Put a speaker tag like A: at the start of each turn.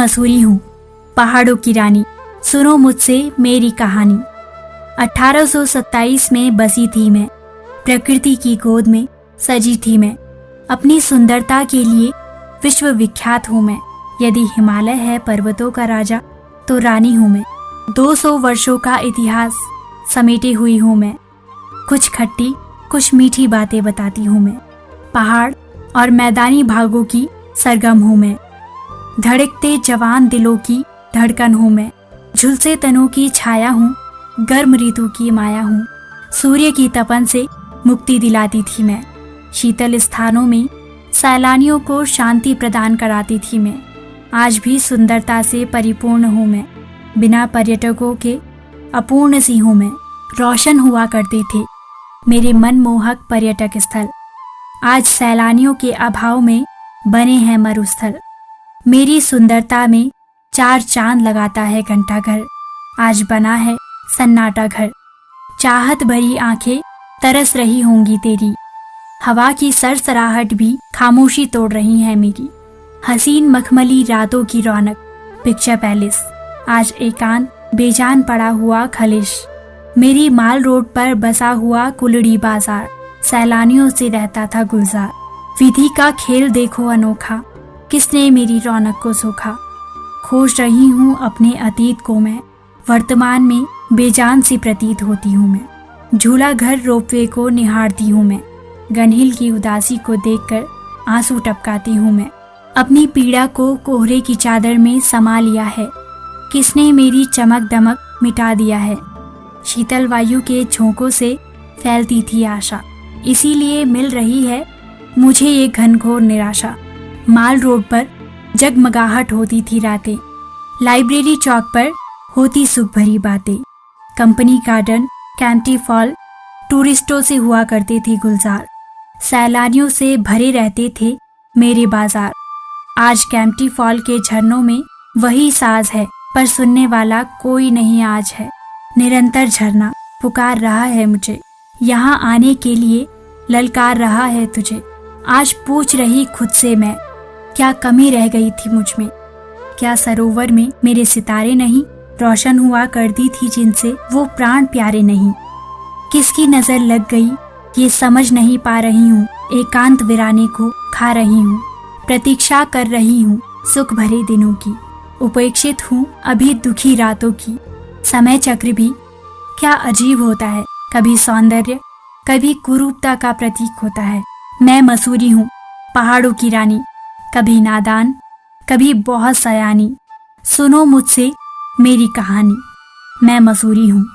A: मसूरी हूँ, पहाड़ों की रानी, सुनो मुझसे मेरी कहानी। 1827 में बसी थी मैं, प्रकृति की गोद में सजी थी मैं। अपनी सुंदरता के लिए विश्व विख्यात हूँ मैं। यदि हिमालय है पर्वतों का राजा, तो रानी हूँ मैं। 200 वर्षों का इतिहास समेटे हुई हूँ मैं। कुछ खट्टी कुछ मीठी बातें बताती हूँ मैं। पहाड़ और मैदानी भागों की सरगम हूँ मैं। धड़कते जवान दिलों की धड़कन हूँ मैं। झुलसे तनों की छाया हूँ, गर्म ऋतु की माया हूँ। सूर्य की तपन से मुक्ति दिलाती थी मैं। शीतल स्थानों में सैलानियों को शांति प्रदान कराती थी मैं। आज भी सुंदरता से परिपूर्ण हूँ मैं। बिना पर्यटकों के अपूर्ण सी हूँ मैं। रोशन हुआ करते थे मेरे मनमोहक पर्यटक स्थल, आज सैलानियों के अभाव में बने हैं मरुस्थल। मेरी सुंदरता में 4 चांद लगाता है घंटाघर, आज बना है सन्नाटा घर। चाहत भरी आंखें तरस रही होंगी तेरी, हवा की सरसराहट भी खामोशी तोड़ रही है मेरी। हसीन मखमली रातों की रौनक पिक्चर पैलेस, आज एकांत बेजान पड़ा हुआ खलिश। मेरी माल रोड पर बसा हुआ कुलड़ी बाजार, सैलानियों से रहता था गुलजार। विधि का खेल देखो अनोखा, किसने मेरी रौनक को सोखा। खोज रही हूँ अपने अतीत को मैं, वर्तमान में बेजान सी प्रतीत होती हूँ मैं। झूला घर रोपवे को निहारती हूँ मैं, गनहिल की उदासी को देखकर आंसू टपकाती हूँ मैं। अपनी पीड़ा को कोहरे की चादर में समा लिया है, किसने मेरी चमक दमक मिटा दिया है। शीतल वायु के झोंकों से फैलती थी आशा, इसीलिए मिल रही है मुझे ये घनघोर निराशा। माल रोड पर जगमगाहट होती थी रातें, लाइब्रेरी चौक पर होती सुख भरी बातें। कंपनी गार्डन, कैंटी फॉल टूरिस्टों से हुआ करते थे गुलजार। सैलानियों से भरे रहते थे मेरे बाजार। आज कैंटी फॉल के झरनों में वही साज है, पर सुनने वाला कोई नहीं आज है। निरंतर झरना पुकार रहा है मुझे, यहाँ आने के लिए ललकार रहा है तुझे। आज पूछ रही खुद से मैं, क्या कमी रह गई थी मुझ में। क्या सरोवर में मेरे सितारे नहीं, रोशन हुआ करती थी जिनसे वो प्राण प्यारे नहीं। किसकी नजर लग गई ये समझ नहीं पा रही हूँ, एकांत वीराने को खा रही हूँ। प्रतीक्षा कर रही हूँ सुख भरे दिनों की, उपेक्षित हूँ अभी दुखी रातों की। समय चक्र भी क्या अजीब होता है, कभी सौंदर्य कभी कुरूपता का प्रतीक होता है। मैं मसूरी हूँ, पहाड़ों की रानी, कभी नादान कभी बहुत सयानी। सुनो मुझसे मेरी कहानी, मैं मसूरी हूँ।